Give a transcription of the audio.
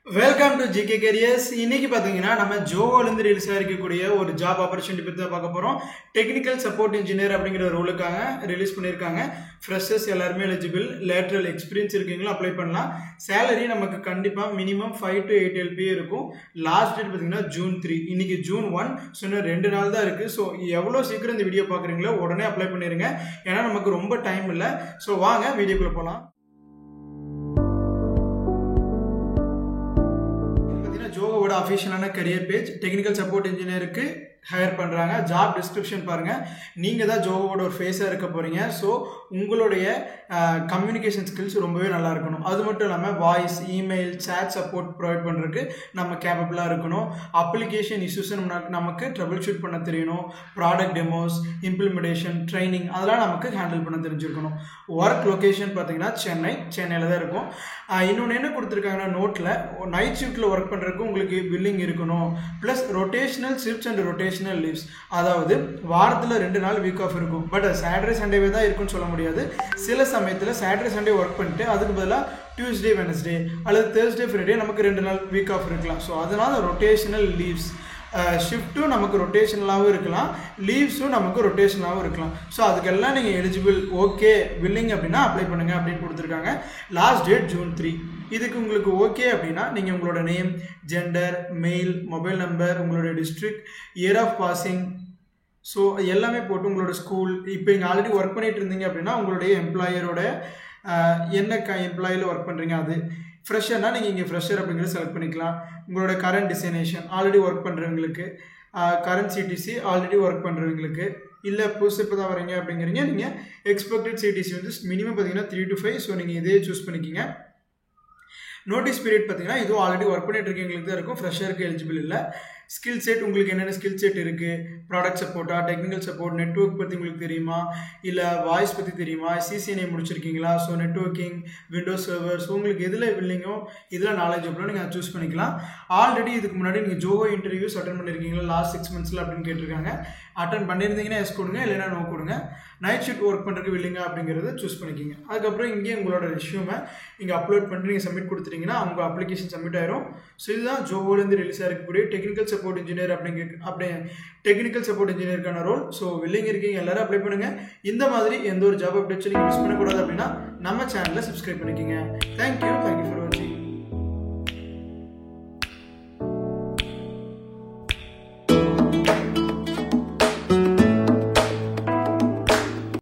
Welcome to GK careers. இன்னைக்கு பார்த்தீங்கன்னா நம்ம ஜோவோலேருந்து ரிலீஸ் ஆகிருக்கக்கூடிய ஒரு ஜாப் ஆப்பர்ச்சுனிட்டி பற்றி தான் பார்க்க போகிறோம். டெக்னிக்கல் சப்போர்ட் இன்ஜினியர் அப்படிங்கிற ரோலுக்காக ரிலீஸ் பண்ணியிருக்காங்க. ஃப்ரெஷர்ஸ் எல்லாருமே எலிஜிபிள். லேட்ரல் எக்ஸ்பீரியன்ஸ் இருக்கீங்களோ அப்ளை பண்ணலாம். சேலரி நமக்கு கண்டிப்பாக மினிமம் 5 to 8 LPA இருக்கும். லாஸ்ட் டேட் பார்த்தீங்கன்னா June 3. இன்னைக்கு June 1. ஸோ இன்னும் 2 நாள் தான் இருக்குது. ஸோ எவ்வளோ சீக்கிரம் இந்த வீடியோ பார்க்குறீங்களோ உடனே அப்ளை பண்ணிடுங்க. ஏன்னா நமக்கு ரொம்ப டைம் இல்லை. ஸோ வாங்க வீடியோக்குள்ளே போகலாம். ஜோவோட அஃபிஷியலான கரியர் பேஜ். டெக்னிக்கல் சப்போர்ட் இன்ஜினியருக்கு ஹையர் பண்ணுறாங்க. ஜாப் டிஸ்கிரிப்ஷன் பாருங்கள். நீங்கள் தான் ஜோவோட ஒரு ஃபேஸாக இருக்க போகிறீங்க. ஸோ உங்களுடைய கம்யூனிகேஷன் ஸ்கில்ஸ் ரொம்பவே நல்லா இருக்கணும். அது மட்டும் இல்லாமல் voice, email, chat support provide பண்ணுறதுக்கு நம்ம கேப்பபிளாக இருக்கணும். அப்ளிகேஷன் இஷ்யூஸ் நமக்கு ட்ரபிள் ஷூட் பண்ண தெரியணும். ப்ராடக்ட் டெமோஸ், இம்ப்ளிமெண்டேஷன், ட்ரைனிங் அதெல்லாம் நமக்கு ஹேண்டில் பண்ண தெரிஞ்சிருக்கணும். ஒர்க் லொக்கேஷன் பார்த்தீங்கன்னா சென்னையில் தான் இருக்கும். இன்னொன்று என்ன கொடுத்துருக்காங்கன்னா நோட்டில் நைட் ஷிஃப்ட்டில் ஒர்க் பண்ணுறதுக்கு உங்களுக்கு பில்லிங் இருக்கணும். Plus rotational shifts and rotational leaves, அதாவது வாரத்தில் 2 நாள் வீக் ஆஃப் இருக்கும். பட் சாட்டர்டே சண்டேவே தான் இருக்குன்னு சொல்ல முடியாது. சில சமயத்தில் சாட்டர்டே சண்டே ஒர்க் பண்ணிட்டு அதுக்கு பதிலாக டியூஸ்டே, வெனஸ்டே அல்லது தேர்ஸ்டே, ஃப்ரைடே நமக்கு 2 நாள் வீக் ஆஃப் இருக்கலாம். ஸோ அதனால் ரொட்டேஷனல் லீவ்ஸ், ஷிஃப்ட்டும் நமக்கு ரொட்டேஷனலாகவும் இருக்கலாம், லீவ்ஸும் நமக்கு ரொட்டேஷனலாகவும் இருக்கலாம். ஸோ அதுக்கெல்லாம் நீங்கள் எலிஜிபிள், ஓகே வில்லிங் அப்படின்னா அப்ளை பண்ணுங்கள் அப்படின்னு கொடுத்துருக்காங்க. Last date June 3. இதுக்கு உங்களுக்கு ஓகே அப்படின்னா நீங்கள் உங்களோட name, gender, mail, mobile number, உங்களுடைய district, year of passing, so எல்லாமே போட்டு உங்களோட ஸ்கூல், இப்போ இங்கே ஆல்ரெடி ஒர்க் பண்ணிட்டு இருந்தீங்க அப்படின்னா உங்களுடைய எம்ப்ளாயரோட என்ன எம்ப்ளாயில் ஒர்க் பண்ணுறீங்க, அது ஃப்ரெஷர்னால் நீங்கள் இங்கே ஃப்ரெஷர் அப்படிங்கிறத செலக்ட் பண்ணிக்கலாம். உங்களோட கரண்ட் டெஸ்டினேஷன், ஆல்ரெடி ஒர்க் பண்ணுறவங்களுக்கு, கரண்ட் சிடிசி ஆல்ரெடி ஒர்க் பண்ணுறவங்களுக்கு, இல்லை புதுசு இப்போ தான் வரீங்க அப்படிங்கிறீங்க, நீங்கள் எக்ஸ்பெக்டட் சிடிசி வந்து மினிமம் பார்த்தீங்கன்னா 3 to 5. ஸோ நீங்கள் இதே சூஸ் பண்ணிக்கிங்க. நோட்டீஸ் பீரியட் பார்த்தீங்கன்னா இதுவும் ஆல்ரெடி ஒர்க் பண்ணிட்டு இருக்கவங்களுக்கு தான் இருக்கும். ஃப்ரெஷருக்கு எலிஜிபிள் இல்லை. ஸ்கில் செட், உங்களுக்கு என்னென்ன ஸ்கில் செட் இருக்குது, ப்ராடக்ட் சப்போர்ட்டா, டெக்னிக்கல் சப்போர்ட், நெட்வொர்க் பற்றி உங்களுக்கு தெரியுமா, இல்லை வாய்ஸ் பற்றி தெரியுமா, சிசிஎன்ஏ முடிச்சிருக்கீங்களா, so networking, windows server, so உங்களுக்கு எதில் இல்லைங்கோ இதில் நாலேஜ் அப்படின்னா நீங்கள் அதை சூஸ் பண்ணிக்கலாம். ஆல்ரெடி இதுக்கு முன்னாடி நீங்கள் ஜோவோ இன்டர்வியூஸ் அட்டன் பண்ணியிருக்கீங்களா லாஸ்ட் 6 monthsல அப்படின்னு கேட்டிருக்காங்க. அட்டன் பண்ணியிருந்தீங்கன்னா எஸ் கொடுங்க, இல்லைன்னா நோ கொடுங்க. நைட் ஷிஃப்ட் ஒர்க் பண்ணுறதுக்கு வில்லிங்க அப்படிங்கிறத சூஸ் பண்ணிக்கிங்க. அதுக்கப்புறம் இங்கே உங்களோட ரெஸ்யூமை இங்கே அப்லோட் பண்ணி நீங்கள் சப்மிட் கொடுத்துட்டீங்கன்னா உங்கள் அப்ளிகேஷன் சப்மிட் ஆயிரும். ஸோ இதுதான் ஜோவோலேருந்து ரிலீஸ் ஆகிருக்கக்கூடிய technical support engineer technical support இன்ஜினியருக்கான ரோல். ஸோ வில்லிங் இருக்கீங்க எல்லாரும் அப்ளை பண்ணுங்கள். இந்த மாதிரி எந்த ஒரு ஜாப் அப்டேட்ஸும் நீங்கள் மிஸ் பண்ணக்கூடாது அப்படின்னா நம்ம சேனலை சப்ஸ்கிரைப் பண்ணிக்கிங்க. தேங்க்யூ ஃபார் வாட்சிங்.